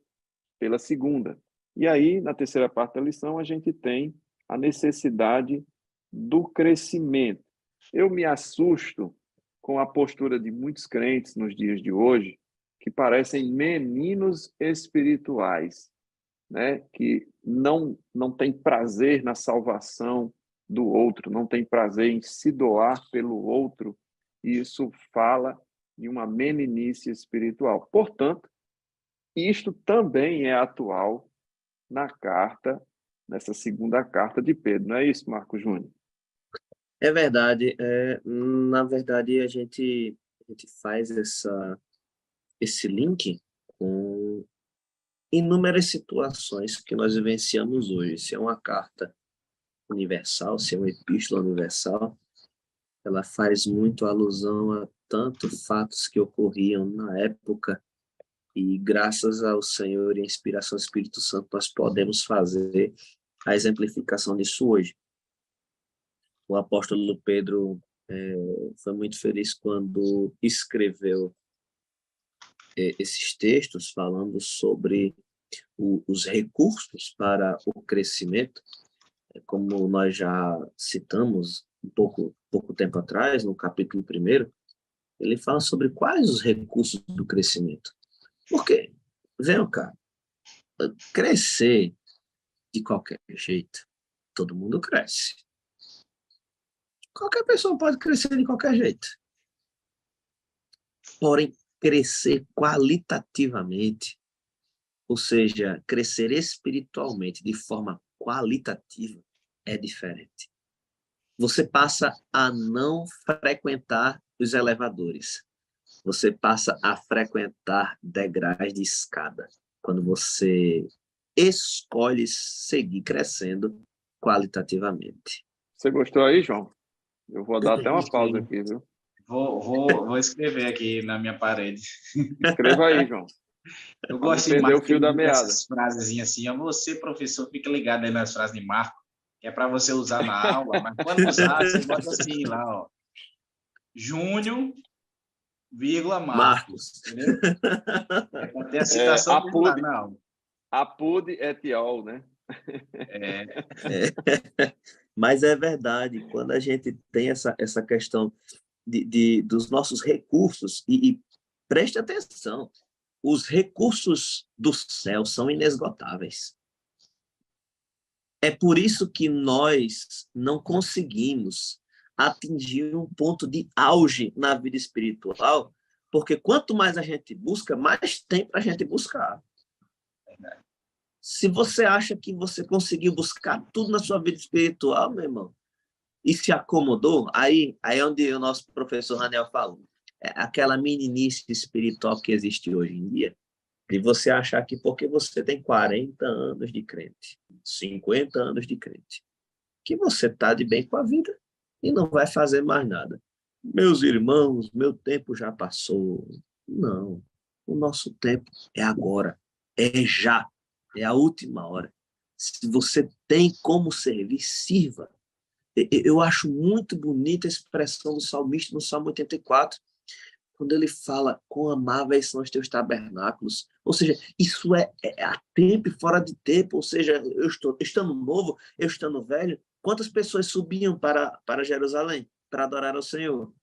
pela segunda. E aí, na terceira parte da lição, a gente tem a necessidade do crescimento. Eu me assusto com a postura de muitos crentes nos dias de hoje, que parecem meninos espirituais, né? Que não têm prazer na salvação do outro, não têm prazer em se doar pelo outro, e isso fala de uma meninice espiritual. Portanto, isto também é atual nessa segunda carta de Pedro, não é isso, Marco Júnior? É verdade. Na verdade, a gente faz esse link com inúmeras situações que nós vivenciamos hoje. Se é uma carta universal, se é uma epístola universal, ela faz muito alusão a tantos fatos que ocorriam na época e graças ao Senhor e à inspiração do Espírito Santo nós podemos fazer a exemplificação disso hoje. O apóstolo Pedro foi muito feliz quando escreveu esses textos falando sobre os recursos para o crescimento, como nós já citamos pouco tempo atrás, no capítulo 1, ele fala sobre quais os recursos do crescimento. Porque, venham cá, crescer de qualquer jeito, todo mundo cresce. Qualquer pessoa pode crescer de qualquer jeito. Porém, crescer qualitativamente, ou seja, crescer espiritualmente de forma qualitativa, é diferente. Você passa a não frequentar os elevadores. Você passa a frequentar degraus de escada. Quando você escolhe seguir crescendo qualitativamente. Você gostou aí, João? Eu vou dar até uma pausa aqui, viu? Vou escrever aqui na minha parede. Escreva aí, João. Eu gosto de perder o Marco, fio da meada. essas frasezinhas assim. Você, professor, fica ligado aí nas frases de Marco, que é para você usar na aula, mas quando usar, você bota assim lá, ó. Júnior, vírgula, Marcos. Entendeu? É para ter a citação dele lá na aula. Apud et al, né? Mas é verdade, quando a gente tem essa questão dos nossos recursos, e preste atenção, os recursos do céu são inesgotáveis. É por isso que nós não conseguimos atingir um ponto de auge na vida espiritual, porque quanto mais a gente busca, mais tem para a gente buscar. Se você acha que você conseguiu buscar tudo na sua vida espiritual, meu irmão, e se acomodou, aí é onde o nosso professor Raniel falou. É aquela meninice espiritual que existe hoje em dia, de você achar que porque você tem 40 anos de crente, 50 anos de crente, que você está de bem com a vida e não vai fazer mais nada. Meus irmãos, meu tempo já passou. Não, o nosso tempo é agora, é já, é a última hora. Se você tem como servir, sirva. Eu acho muito bonita a expressão do salmista no Salmo 84, quando ele fala quão amáveis são os teus tabernáculos. Ou seja, isso é a tempo e fora de tempo. Ou seja, eu estou estando novo, eu estando velho. Quantas pessoas subiam para Jerusalém para adorar ao Senhor?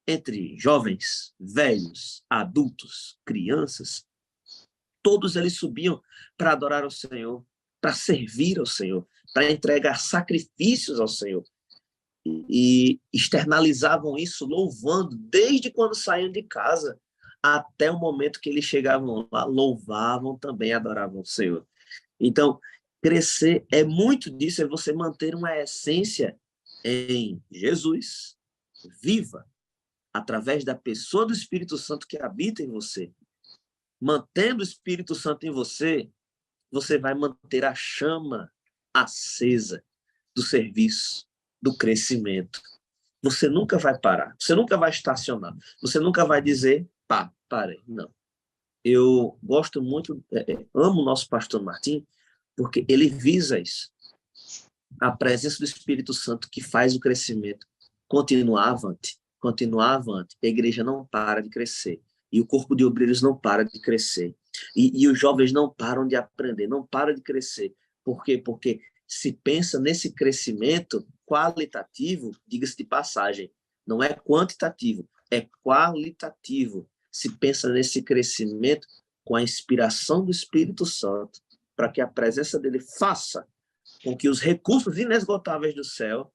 Entre jovens, velhos, adultos, crianças, todos eles subiam para adorar ao Senhor, para servir ao Senhor, para entregar sacrifícios ao Senhor. E externalizavam isso louvando, desde quando saíam de casa até o momento que eles chegavam lá, louvavam também, adoravam o Senhor. Então, crescer é muito disso, é você manter uma essência em Jesus, viva, através da pessoa do Espírito Santo que habita em você. Mantendo o Espírito Santo em você, você vai manter a chama acesa do serviço, do crescimento. Você nunca vai parar, você nunca vai estacionar, você nunca vai dizer, pá, parei. Não. Eu gosto muito, amo o nosso pastor Martim, porque ele visa isso. A presença do Espírito Santo que faz o crescimento continuar avante, continuar avante. A igreja não para de crescer. E o corpo de obreiros não para de crescer. E os jovens não param de aprender, não param de crescer. Por quê? Porque se pensa nesse crescimento qualitativo, diga-se de passagem, não é quantitativo, é qualitativo. Se pensa nesse crescimento com a inspiração do Espírito Santo, para que a presença dele faça com que os recursos inesgotáveis do céu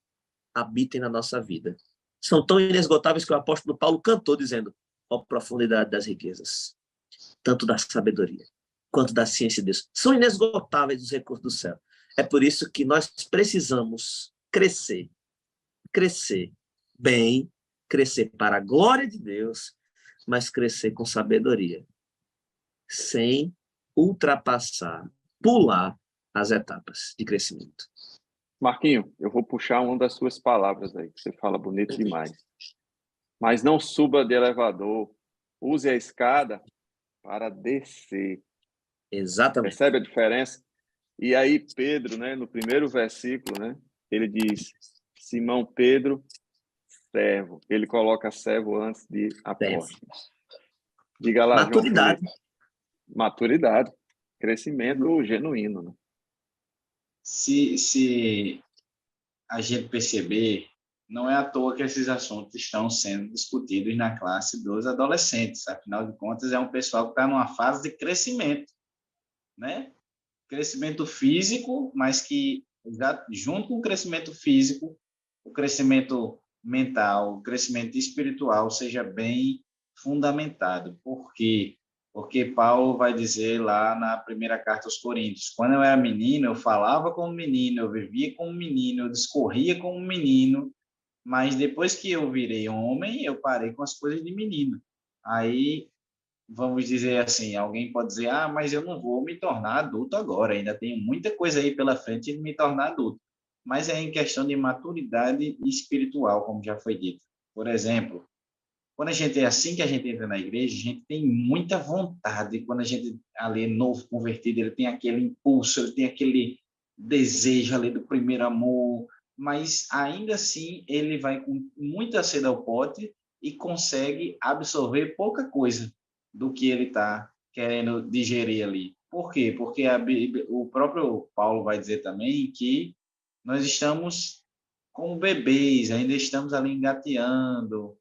habitem na nossa vida. São tão inesgotáveis que o apóstolo Paulo cantou dizendo: ó profundidade das riquezas, tanto da sabedoria quanto da ciência de Deus. São inesgotáveis os recursos do céu. É por isso que nós precisamos crescer bem, crescer para a glória de Deus, mas crescer com sabedoria, sem ultrapassar, pular as etapas de crescimento. Marquinho, eu vou puxar uma das suas palavras aí, que você fala bonito demais. Mas não suba de elevador, use a escada para descer. Exatamente. Percebe a diferença? E aí Pedro, né, no primeiro versículo, né, ele diz, Simão Pedro, servo. Ele coloca servo antes de apóstolo. Diga lá, maturidade. João Felipe. Maturidade. Crescimento genuíno. Né? Se a gente perceber, não é à toa que esses assuntos estão sendo discutidos na classe dos adolescentes. Afinal de contas, é um pessoal que está numa fase de crescimento, né? Crescimento físico, mas que junto com o crescimento físico, o crescimento mental, o crescimento espiritual seja bem fundamentado. Por quê? Porque Paulo vai dizer lá na primeira carta aos Coríntios, quando eu era menino, eu falava como menino, eu vivia como menino, eu discorria como menino, mas depois que eu virei homem, eu parei com as coisas de menino. Aí, vamos dizer assim, alguém pode dizer, mas eu não vou me tornar adulto agora, ainda tenho muita coisa aí pela frente de me tornar adulto. Mas é em questão de maturidade espiritual, como já foi dito. Por exemplo, quando a gente é assim que a gente entra na igreja, a gente tem muita vontade. Quando a gente ali é novo, convertido, ele tem aquele impulso, ele tem aquele desejo ali do primeiro amor, mas ainda assim ele vai com muita sede ao pote e consegue absorver pouca coisa do que ele está querendo digerir ali. Por quê? Porque o próprio Paulo vai dizer também que nós estamos como bebês, ainda estamos ali engateando,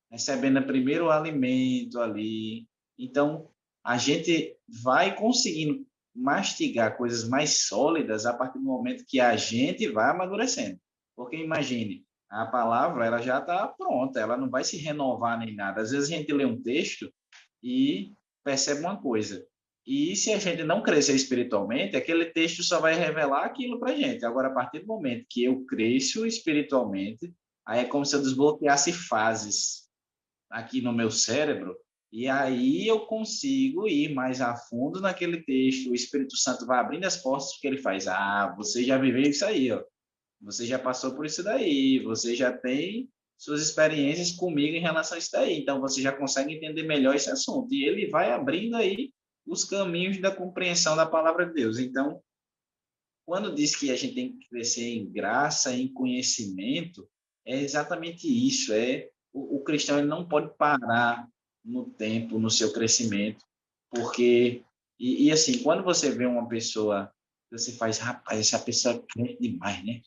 recebendo primeiro o alimento ali. Então, a gente vai conseguindo mastigar coisas mais sólidas a partir do momento que a gente vai amadurecendo. Porque imagine, a palavra ela já está pronta, ela não vai se renovar nem nada. Às vezes a gente lê um texto e percebe uma coisa, E se a gente não crescer espiritualmente, aquele texto só vai revelar aquilo para a gente. Agora, a partir do momento que eu cresço espiritualmente, aí é como se eu desbloqueasse fases aqui no meu cérebro, e aí eu consigo ir mais a fundo naquele texto. O Espírito Santo vai abrindo as portas, porque ele faz: ah, você já viveu isso aí, ó. Você já passou por isso daí, você já tem suas experiências comigo em relação a isso daí, então você já consegue entender melhor esse assunto. E ele vai abrindo aí os caminhos da compreensão da palavra de Deus. Então, quando diz que a gente tem que crescer em graça, em conhecimento, é exatamente isso. O cristão ele não pode parar no tempo, no seu crescimento, porque e assim, quando você vê uma pessoa, você faz: rapaz, essa pessoa é crente demais, né?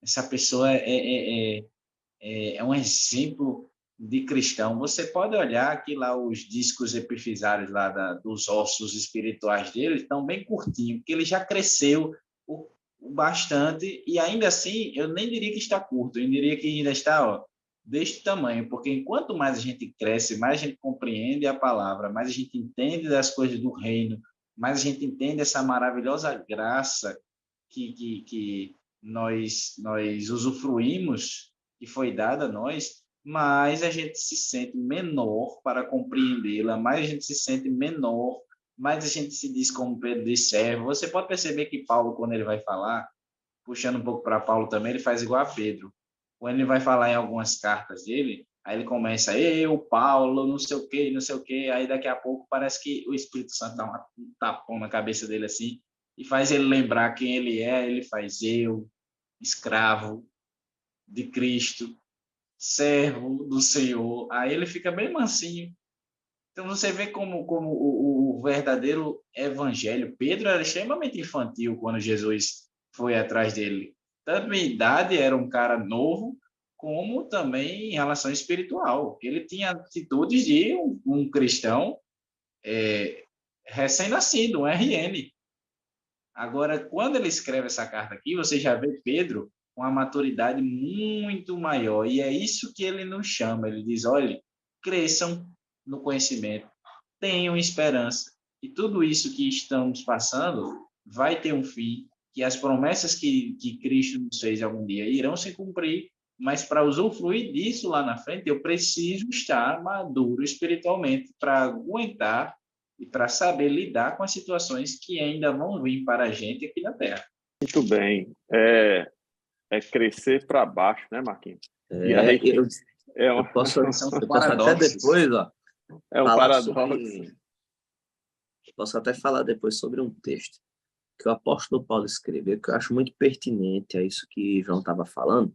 Essa pessoa é um exemplo de cristão. Você pode olhar aqui lá os discos epifisários lá dos ossos espirituais dele, estão bem curtinhos, porque ele já cresceu o bastante, e ainda assim, eu nem diria que está curto, eu diria que ainda está, ó, deste tamanho, porque enquanto mais a gente cresce, mais a gente compreende a palavra, mais a gente entende das coisas do reino, mais a gente entende essa maravilhosa graça que nós usufruímos, que foi dada a nós, mais a gente se sente menor para compreendê-la, mais a gente se sente menor, mais a gente se diz como Pedro de servo. Você pode perceber que Paulo, quando ele vai falar, puxando um pouco para Paulo também, ele faz igual a Pedro. Quando ele vai falar em algumas cartas dele, aí ele começa: eu, Paulo, não sei o quê, não sei o quê, aí daqui a pouco parece que o Espírito Santo dá um tapão na cabeça dele assim, e faz ele lembrar quem ele é. Ele faz: eu, escravo de Cristo, servo do Senhor. Aí ele fica bem mansinho. Então você vê como o verdadeiro evangelho. Pedro era extremamente infantil quando Jesus foi atrás dele. Tanto em idade, era um cara novo, como também em relação espiritual. Ele tinha atitudes de um cristão recém-nascido, um RN. Agora, quando ele escreve essa carta aqui, você já vê Pedro com uma maturidade muito maior. E é isso que ele nos chama. Ele diz: olha, cresçam no conhecimento, tenham esperança. E tudo isso que estamos passando vai ter um fim, que as promessas que Cristo nos fez algum dia irão se cumprir, mas para usufruir disso lá na frente, eu preciso estar maduro espiritualmente para aguentar e para saber lidar com as situações que ainda vão vir para a gente aqui na Terra. Muito bem. É crescer para baixo, né, Marquinhos? E aí, eu posso até depois, ó, é um falar paradoxo. Posso até falar depois sobre um texto que o apóstolo Paulo escreveu, que eu acho muito pertinente a isso que João estava falando.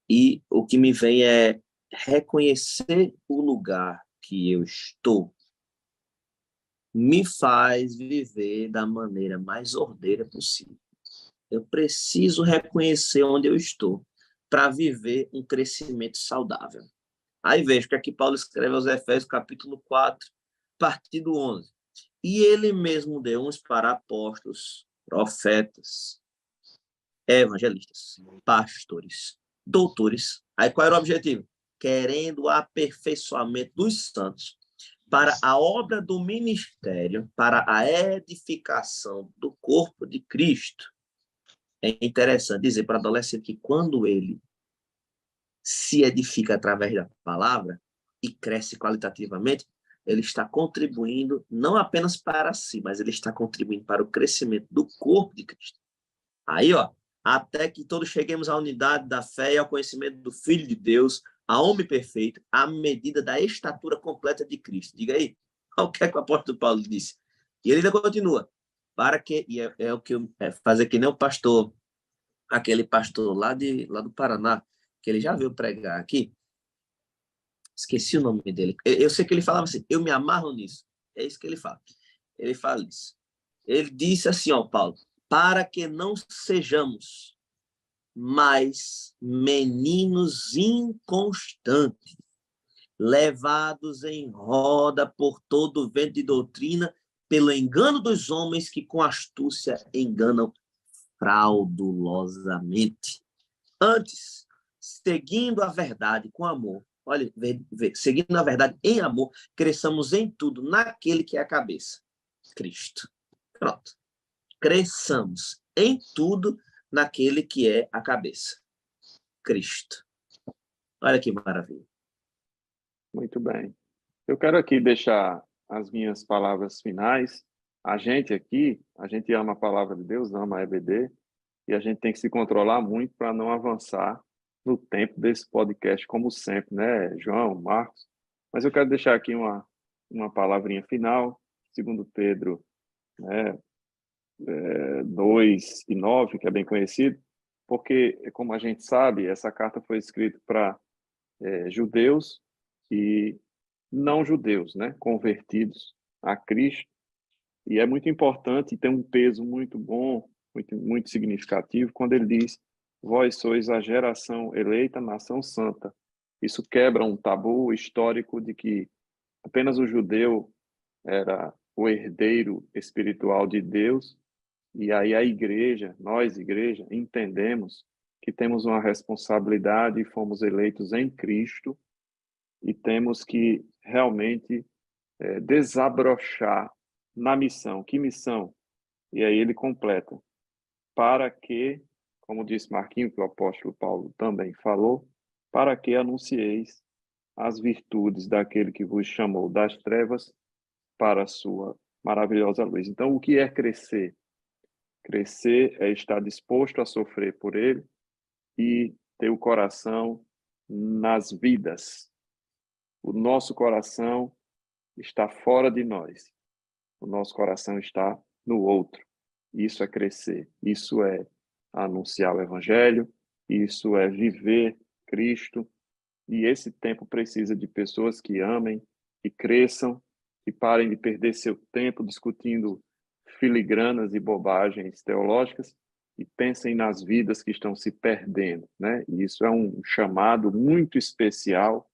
E o que me vem é reconhecer o lugar que eu estou me faz viver da maneira mais ordeira possível. Eu preciso reconhecer onde eu estou para viver um crescimento saudável. Aí vejo que aqui Paulo escreve aos Efésios, capítulo 4, partir do 11. E ele mesmo deu uns para apóstolos, profetas, evangelistas, pastores, doutores. Aí qual era o objetivo? Querendo o aperfeiçoamento dos santos para a obra do ministério, para a edificação do corpo de Cristo. É interessante dizer para o adolescente que quando ele se edifica através da palavra e cresce qualitativamente, ele está contribuindo não apenas para si, mas ele está contribuindo para o crescimento do corpo de Cristo. Aí, ó, até que todos cheguemos à unidade da fé e ao conhecimento do Filho de Deus, a homem perfeito, à medida da estatura completa de Cristo. Diga aí, o que é que o apóstolo Paulo disse? E ele ainda continua, para que, e é o que eu fazer que nem o pastor, aquele pastor lá do Paraná, que ele já veio pregar aqui, esqueci o nome dele. Eu sei que ele falava assim: eu me amarro nisso. É isso que ele fala. Ele fala isso. Ele disse assim, ó, Paulo: para que não sejamos mais meninos inconstantes, levados em roda por todo vento de doutrina, pelo engano dos homens que com astúcia enganam fraudulosamente. Antes, seguindo a verdade com amor, olha, seguindo a verdade em amor, cresçamos em tudo naquele que é a cabeça, Cristo. Pronto. Cresçamos em tudo naquele que é a cabeça, Cristo. Olha que maravilha. Muito bem. Eu quero aqui deixar as minhas palavras finais. A gente aqui, a gente ama a palavra de Deus, ama a EBD, e a gente tem que se controlar muito para não avançar no tempo desse podcast, como sempre, né, João, Marcos? Mas eu quero deixar aqui uma palavrinha final, segundo Pedro, né, 2:9, que é bem conhecido, porque, como a gente sabe, essa carta foi escrita para judeus e não judeus, né, convertidos a Cristo, e é muito importante e tem um peso muito bom, muito significativo, quando ele diz: vós sois a geração eleita, nação santa. Isso quebra um tabu histórico de que apenas o judeu era o herdeiro espiritual de Deus, e aí a igreja, nós, igreja, entendemos que temos uma responsabilidade e fomos eleitos em Cristo e temos que realmente desabrochar na missão. Que missão? E aí ele completa: para que, como disse Marquinhos, que o apóstolo Paulo também falou, para que anuncieis as virtudes daquele que vos chamou das trevas para a sua maravilhosa luz. Então, o que é crescer? Crescer é estar disposto a sofrer por ele e ter o coração nas vidas. O nosso coração está fora de nós. O nosso coração está no outro. Isso é crescer. Isso é anunciar o evangelho. Isso é viver Cristo. E esse tempo precisa de pessoas que amem, que cresçam, que parem de perder seu tempo discutindo filigranas e bobagens teológicas e pensem nas vidas que estão se perdendo, né? E isso é um chamado muito especial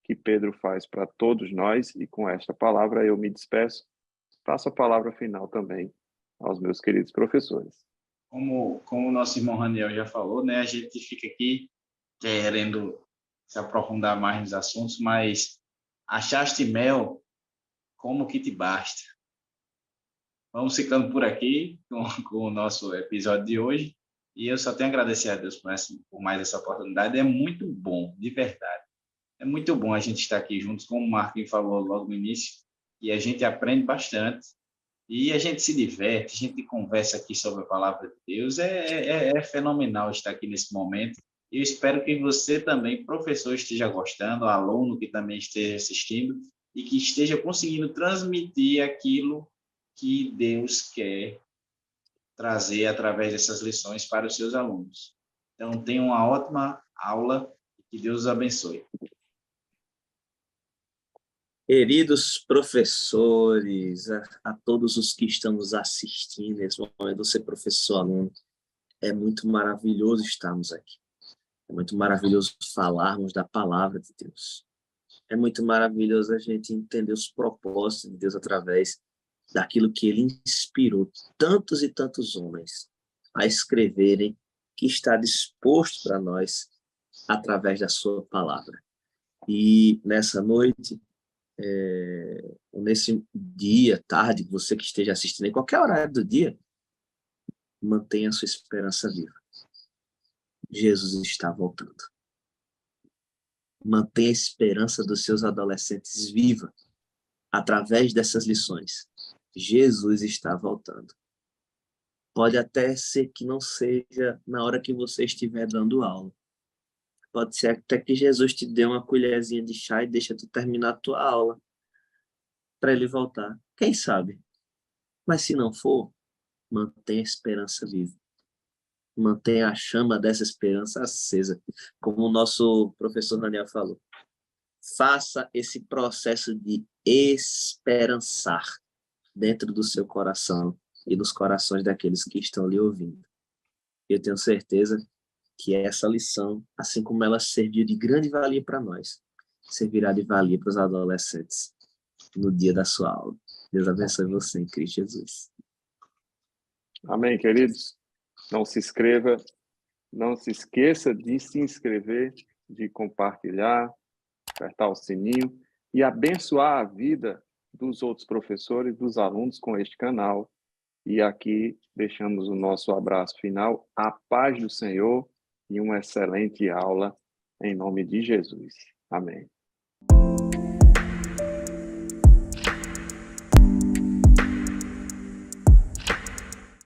que Pedro faz para todos nós, e com esta palavra eu me despeço. Passo a palavra final também aos meus queridos professores. Como o nosso irmão Raniel já falou, né, a gente fica aqui querendo se aprofundar mais nos assuntos, mas achaste mel, como que te basta. Vamos ficando por aqui com o nosso episódio de hoje, e eu só tenho a agradecer a Deus por mais essa oportunidade. É muito bom, de verdade. É muito bom a gente estar aqui juntos, como o Marquinhos falou logo no início, e a gente aprende bastante, e a gente se diverte, a gente conversa aqui sobre a palavra de Deus. É fenomenal estar aqui nesse momento. Eu espero que você também, professor, esteja gostando, aluno que também esteja assistindo, e que esteja conseguindo transmitir aquilo que Deus quer trazer através dessas lições para os seus alunos. Então, tenha uma ótima aula e que Deus os abençoe. Queridos professores, a todos os que estão nos assistindo nesse momento, você professor, aluno, é muito maravilhoso estarmos aqui. É muito maravilhoso falarmos da palavra de Deus. É muito maravilhoso a gente entender os propósitos de Deus através daquilo que ele inspirou tantos e tantos homens a escreverem, que está disposto para nós através da sua palavra. E nessa noite, nesse dia, tarde, você que esteja assistindo em qualquer horário do dia, mantenha a sua esperança viva. Jesus está voltando. Mantenha a esperança dos seus adolescentes viva através dessas lições. Jesus está voltando. Pode até ser que não seja na hora que você estiver dando aula. Pode ser até que Jesus te dê uma colherzinha de chá e deixa tu terminar a tua aula para ele voltar. Quem sabe? Mas se não for, mantenha a esperança viva. Mantenha a chama dessa esperança acesa, como o nosso professor Daniel falou. Faça esse processo de esperançar dentro do seu coração e nos corações daqueles que estão lhe ouvindo. Eu tenho certeza que essa lição, assim como ela serviu de grande valia para nós, servirá de valia para os adolescentes no dia da sua aula. Deus abençoe você em Cristo Jesus. Amém, queridos? Não se esqueça de se inscrever, de compartilhar, apertar o sininho e abençoar a vida dos outros professores, dos alunos com este canal. E aqui deixamos o nosso abraço final. A paz do Senhor e uma excelente aula em nome de Jesus. Amém.